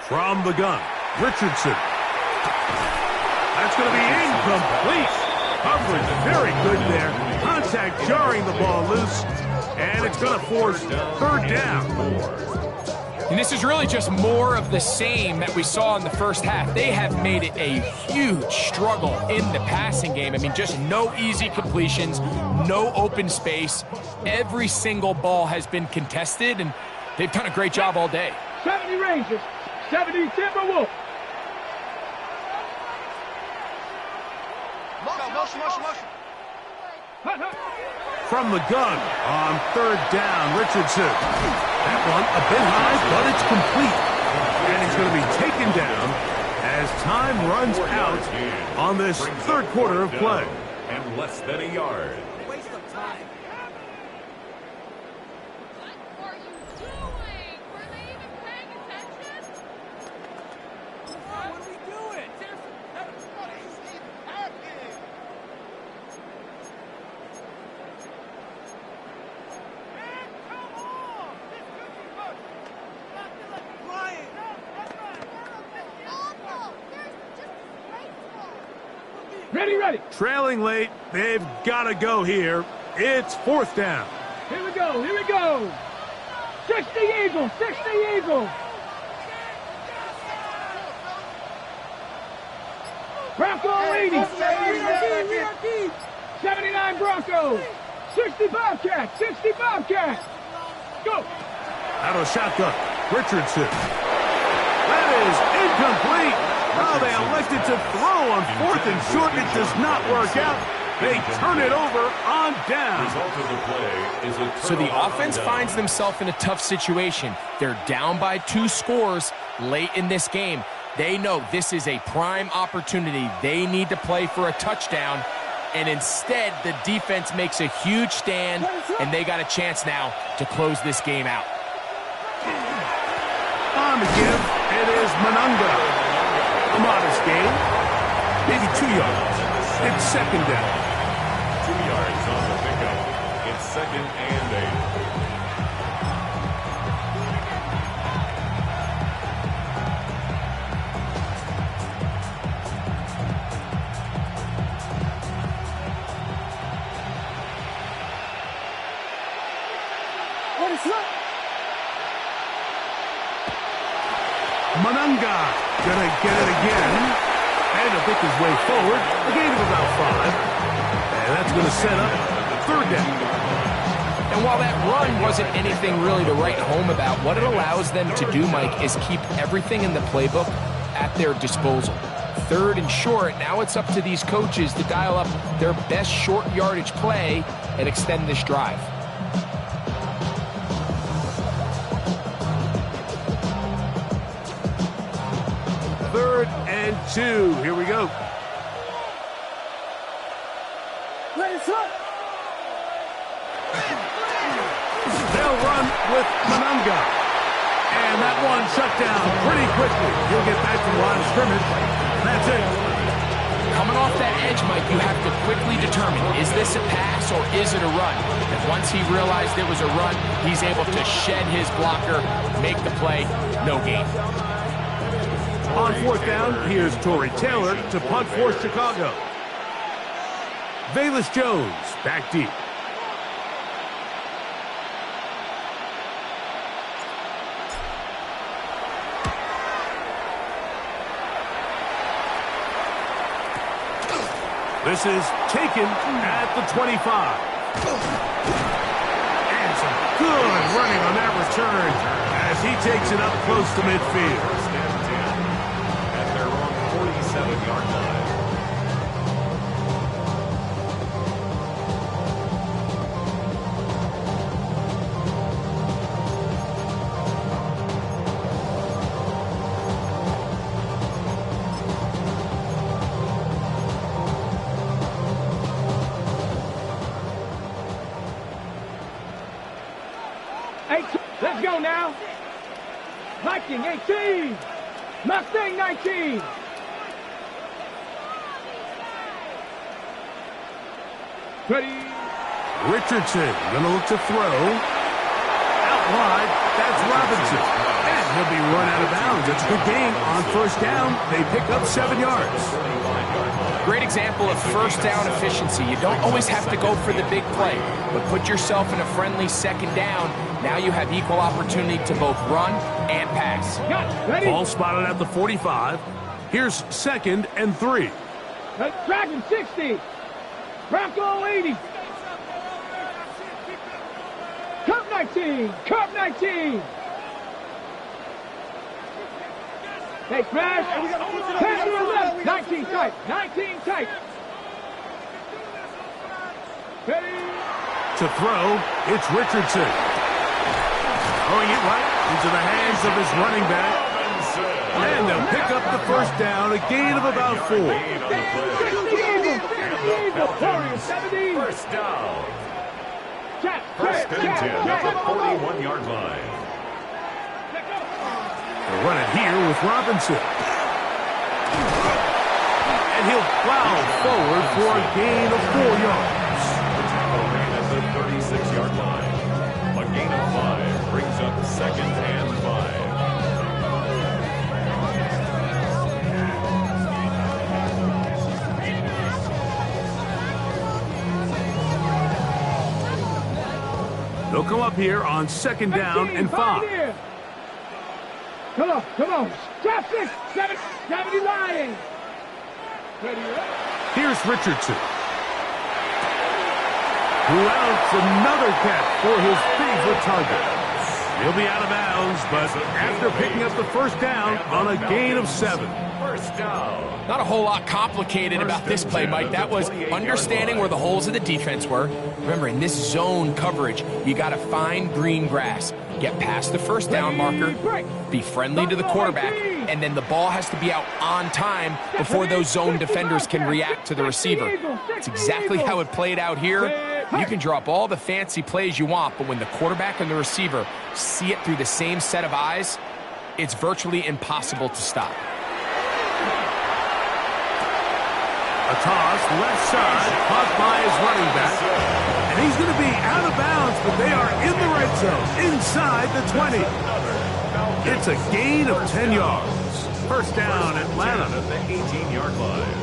From the gun, Richardson. That's going to be incomplete. Coverage very good there. Contact jarring the ball loose. And it's going to force 3rd down. And this is really just more of the same that we saw in the first half. They have made it a huge struggle in the passing game. I mean, just no easy completions, no open space. Every single ball has been contested, and they've done a great job all day. 70 Rangers. 70 Timberwolves. Motion. From the gun on 3rd down, Richardson. That one a bit high, but it's complete. And he's going to be taken down as time runs out on this 3rd quarter of play. And less than a yard. Waste of time. What are you doing? Were they even paying attention? What are we doing? What is even happening? Man, come on! This could be good. Flying. Awful. There's just disgraceful. Ready. Trailing late, they've got to go here. It's 4th down. Here we go. 60 Eagles. Bronco 80. 79 Broncos. 60 Bobcats. Go. Out of shotgun, Richardson. That is incomplete. Oh, they elected to throw on 4th and short. It does not work out. They turn it over on down. Result of the play is a So the turnover offense on down. finds themselves in a tough situation. They're down by 2 scores late in this game. They know this is a prime opportunity. They need to play for a touchdown. And instead, the defense makes a huge stand, and they got a chance now to close this game out. On the give, it is Manunga. A modest gain, maybe 2 yards. It's 2nd down. 2 yards on the pickup. It's 2nd and 8. Manunga gonna get it again. And to pick his way forward, a gain of about 5. And that's gonna set up 3rd down. And while that run wasn't anything really to write home about, what it allows them to do, Mike, is keep everything in the playbook at their disposal. 3rd and short, now it's up to these coaches to dial up their best short yardage play and extend this drive. Third and 2. Here we go. They'll run with Manunga. And that one shut down pretty quickly. He'll get back to the line of scrimmage. That's it. Coming off that edge, Mike, you have to quickly determine, is this a pass or is it a run? And once he realized it was a run, he's able to shed his blocker, make the play, no gain. On 4th down, here's Torrey Taylor to punt for Chicago. Velus Jones back deep. This is taken at the 25. And some good running on that return as he takes it up close to midfield. 35-yard line. Let's go now. Viking 18. Mustang 19. Ready. Richardson gonna look to throw. Out wide, that's Robinson. And he'll be run out of bounds. It's a good game. On first down, they pick up 7 yards. Great example of first down efficiency. You don't always have to go for the big play, but put yourself in a friendly second down. Now you have equal opportunity to both run and pass. Ball spotted at the 45. Here's 2nd and 3. Dragon 60. Bronco 80. Cup 19. Cup 19. Hey, crash. 10 to 11. 19 tight. 19 tight. Ready. To throw, it's Richardson. Throwing it right into the hands of his running back. And they'll pick up the first down, a gain of about 4. First down. First and 10 at the 41-yard line. They'll run it here with Robinson. And he'll plow forward for a gain of 4 yards. The tackle ran at the 36-yard line. A gain of 5 brings up 2nd and 5. They'll come up here on 2nd down and 5. Come on, come on. Drop 6, 70 line. Here's Richardson, who outs another catch for his favorite target. He'll be out of bounds, but after picking up the first down on a gain of 7. First down. Not a whole lot complicated about this play, Mike. That was understanding where the holes of the defense were. Remember, in this zone coverage, you got to find green grass. Get past the first down marker, be friendly to the quarterback, and then the ball has to be out on time before those zone defenders can react to the receiver. It's exactly how it played out here. You can drop all the fancy plays you want, but when the quarterback and the receiver see it through the same set of eyes, it's virtually impossible to stop. A toss, left side, caught by his running back. And he's going to be out of bounds, but they are in the red zone, inside the 20. It's a gain of 10 yards. First down, Atlanta. At the 18-yard line.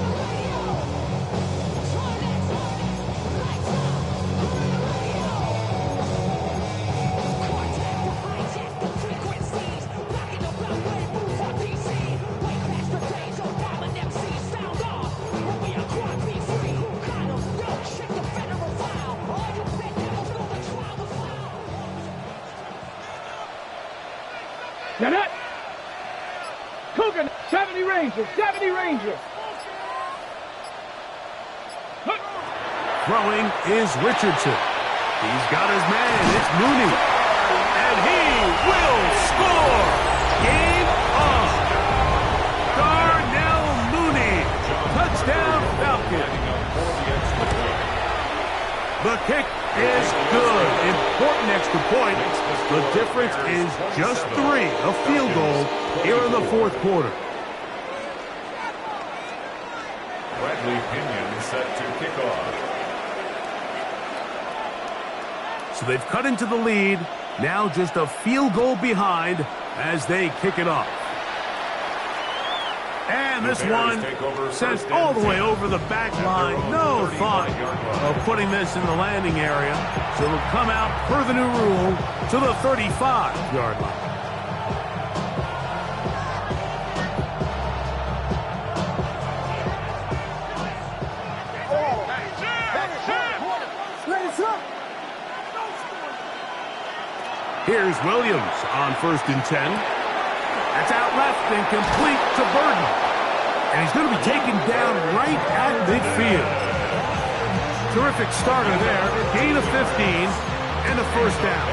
Get it! Coconut, 70 Rangers, 70 Rangers. Throwing is Richardson. He's got his man, it's Mooney. And he will score! Game on! Darnell Mooney, touchdown Falcons. The kick is good. Important extra point. The difference is just 3, a field goal here in the 4th quarter. Bradley Pinion set to kick off. So they've cut into the lead. Now just a field goal behind as they kick it off. And this one sent all the way over the back line. No thought of putting this in the landing area. So it'll come out per the new rule to the 35-yard line. Here's Williams on 1st and 10. That's out left and complete to Burden. And he's going to be taken down right at midfield. Terrific starter there. Gain of 15 and a first down.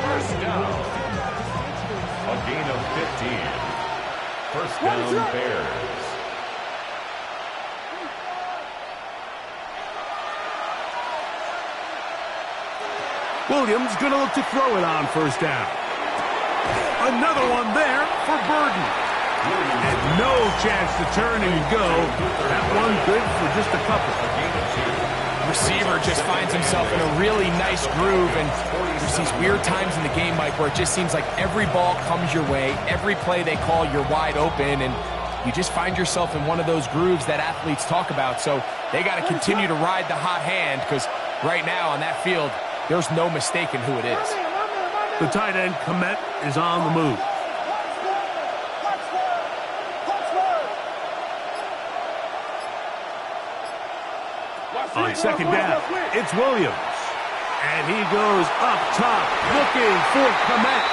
First down. A gain of 15. First down, Bears. Williams going to look to throw it on first down. Another one there for Burden. And no chance to turn and go. That one good for just a couple. Receiver just finds himself in a really nice groove, and there's these weird times in the game, Mike, where it just seems like every ball comes your way, every play they call, you're wide open, and you just find yourself in one of those grooves that athletes talk about. So they got to continue to ride the hot hand, because right now on that field, there's no mistaking who it is. The tight end, Komet, is on the move. On second down, it's Williams. And he goes up top, looking for Komet.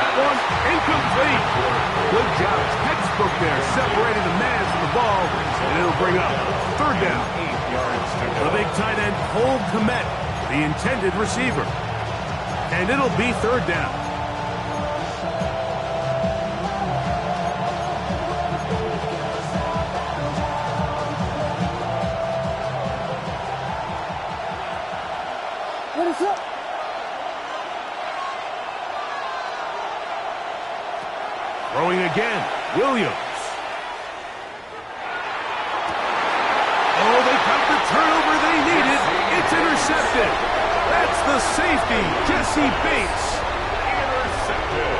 That one incomplete. Good job. Textbook there, separating the man from the ball. And it'll bring up third down. The big tight end, Cole Komet, the intended receiver. And it'll be third down. What is up? Throwing again, Williams. Oh, they got the turnover they needed. It's intercepted. That's the safety, Jesse Bates. Intercepted.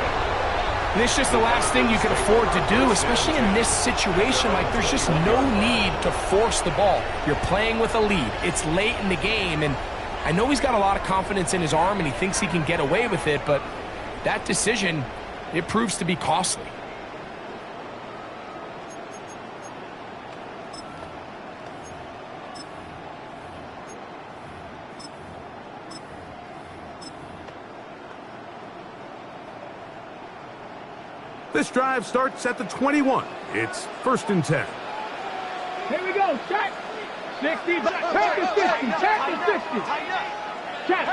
And it's just the last thing you can afford to do, especially in this situation. Like, there's just no need to force the ball. You're playing with a lead. It's late in the game, and I know he's got a lot of confidence in his arm, and he thinks he can get away with it, but that decision, it proves to be costly. This drive starts at the 21. It's first and 10. Here we go. Check. 60. Check is 50. Check is 50. Check.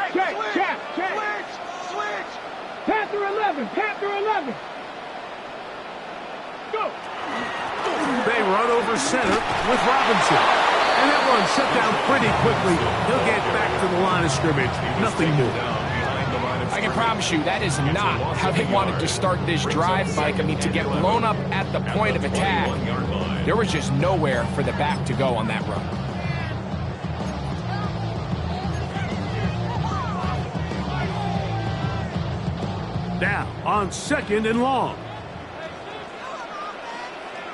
Switch. Panther 11. Panther 11. Go. They run over center with Robinson. And that one shut down pretty quickly. He'll get back to the line of scrimmage. Nothing more. I can promise you that is not how they wanted to start this drive, Mike. I mean, to get blown up at the point of attack, there was just nowhere for the back to go on that run. Now on second and long.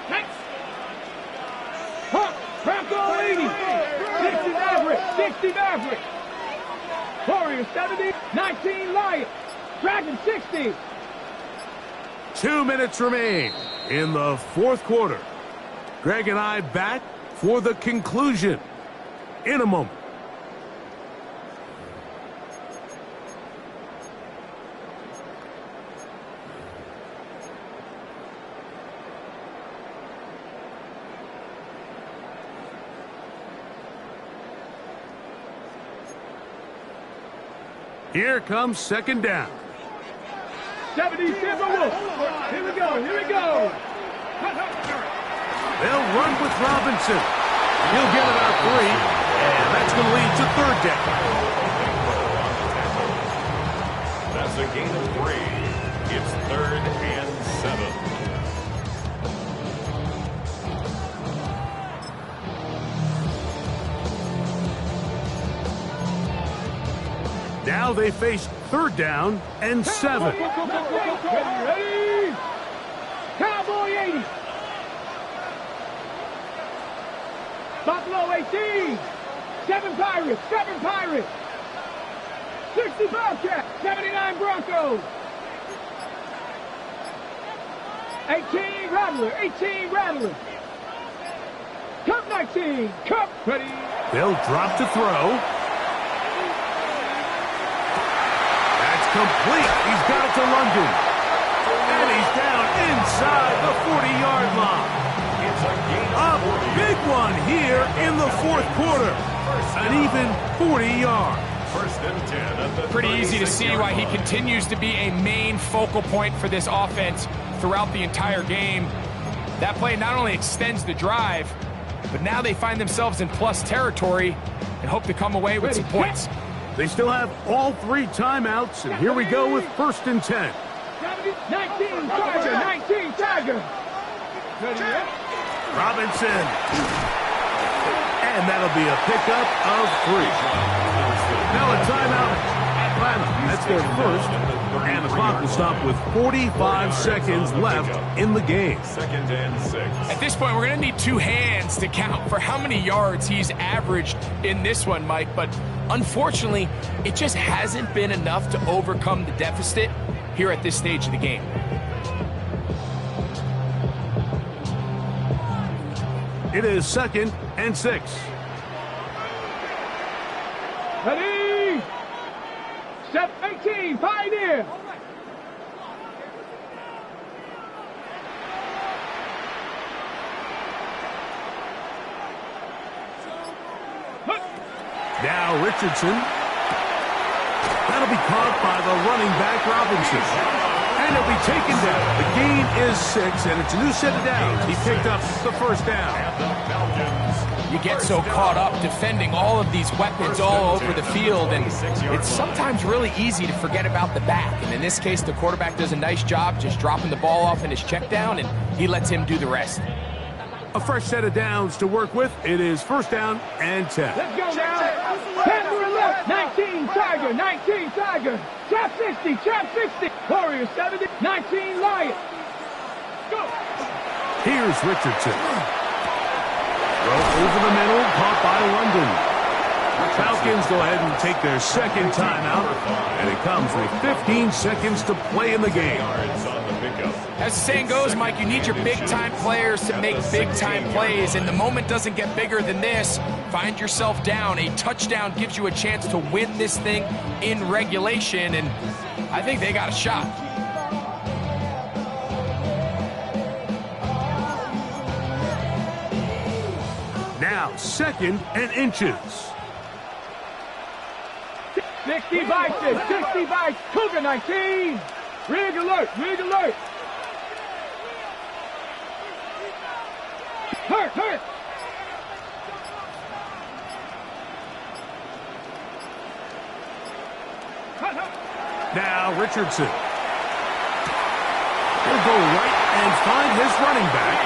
Next. Huh. Bronco 80. 60 Maverick. 60 Maverick. Warriors 70. 19 Lions. Dragon 60. 2 minutes remain in the fourth quarter. Greg and I back for the conclusion in a moment. Here comes second down. 70 Timberwolves. Here we go. They'll run with Robinson. He'll get about 3, and that's going to lead to third down. That's a gain of 3. It's third and 7. Now they face third down and 7. Ready? Cowboy 80. Buffalo 18. 7 Pirates. 60 Bobcats. 79 Broncos. 18 Rattler. Cup 19. Cup. Ready. They'll drop to throw. Complete. He's got it to London. And he's down inside the 40-yard line. A big one here in the fourth quarter. An even 40 yards. First and 10 at the Pretty easy to see why he continues to be a main focal point for this offense throughout the entire game. That play not only extends the drive, but now they find themselves in plus territory and hope to come away with some points. They still have all 3 timeouts, and here we go with first and 10. 19 Tiger, 19 Tiger. Robinson. And that'll be a pickup of 3. Now a timeout. Atlanta, that's their first. And the clock will stop with 45 seconds left in the game. Second and 6. At this point, we're going to need 2 hands to count for how many yards he's averaged in this one, Mike. But unfortunately, it just hasn't been enough to overcome the deficit here at this stage of the game. It is second and 6. Ready? 18, Pioneer. Now Richardson. That'll be caught by the running back Robinson. And it'll be taken down. The gain is 6, and it's a new set of downs. He picked up the first down. You get so caught up defending all of these weapons all over the field, and it's sometimes really easy to forget about the back. And in this case, the quarterback does a nice job just dropping the ball off in his check down, and he lets him do the rest. A fresh set of downs to work with. It is first down and 10. Let's go now. 10 to the left. 19 Tiger, 19 Tiger. Trap 60, trap 60. Warrior 70, 19 Lion. Go. Here's Richardson. Throw over the middle, caught by London. Falcons go ahead and take their second timeout, and it comes with 15 seconds to play in the game. As the saying goes, Mike, you need your big-time players to make big-time plays, and the moment doesn't get bigger than this. Find yourself down. A touchdown gives you a chance to win this thing in regulation, and I think they got a shot. Now, second and inches. 60 Vices, 60 Vices. Cougar 19. Rig alert, rig alert. Hurt, hurt. Now Richardson. He'll go right and find his running back.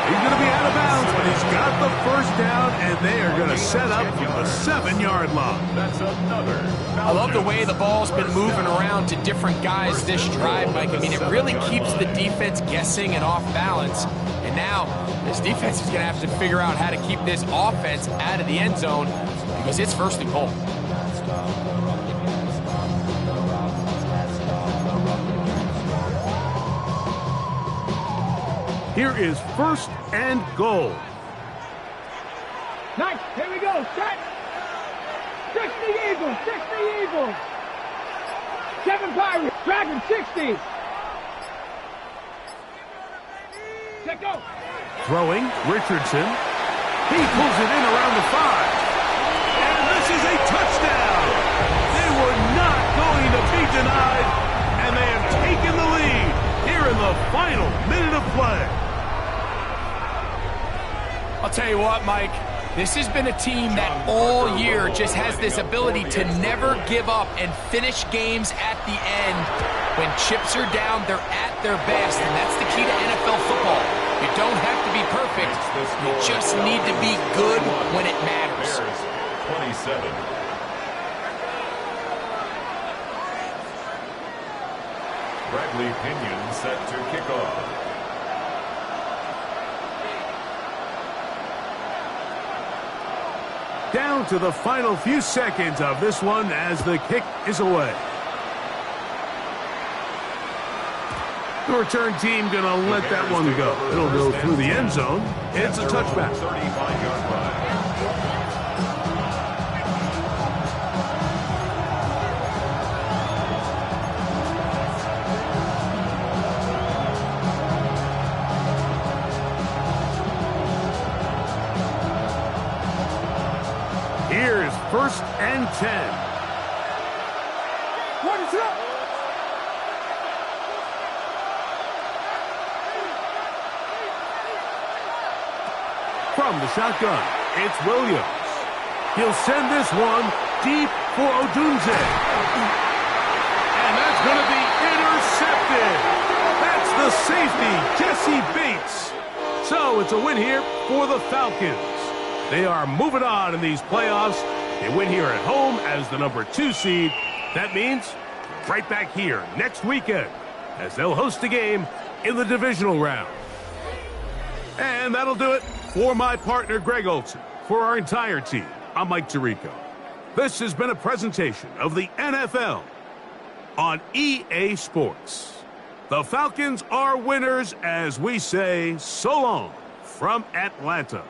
He's going to be out of bounds, but he's got the first down, and they are going to set up from the 7-yard line. That's another. I love the way the ball's been moving around to different guys this drive, Mike. I mean, it really keeps the defense guessing and off balance. And now this defense is going to have to figure out how to keep this offense out of the end zone because it's first and goal. Here is first and goal. Nice. Here we go. Set. 60 Eagles. 60 Eagles. 7 Pirates. Dragon 60. Let go. Throwing, Richardson. He pulls it in around the 5. And this is a touchdown. They were not going to be denied, and they have taken the lead here in the final minute of play. I'll tell you what, Mike, this has been a team that all year just has this ability to never give up and finish games at the end. When chips are down, they're at their best, and that's the key to NFL football. You don't have to be perfect. You just need to be good when it matters. 27. Bradley Pinion set to kick off. Down to the final few seconds of this one as the kick is away. The return team going to let that one go. It'll go through the end zone. It's a touchback. 35-yard line. and 10. What is up? From the shotgun, it's Williams. He'll send this one deep for Odunze. And that's going to be intercepted. That's the safety, Jesse Bates. So it's a win here for the Falcons. They are moving on in these playoffs. They win here at home as the number 2 seed. That means right back here next weekend as they'll host a game in the divisional round. And that'll do it for my partner, Greg Olson. For our entire team, I'm Mike Tirico. This has been a presentation of the NFL on EA Sports. The Falcons are winners as we say so long from Atlanta.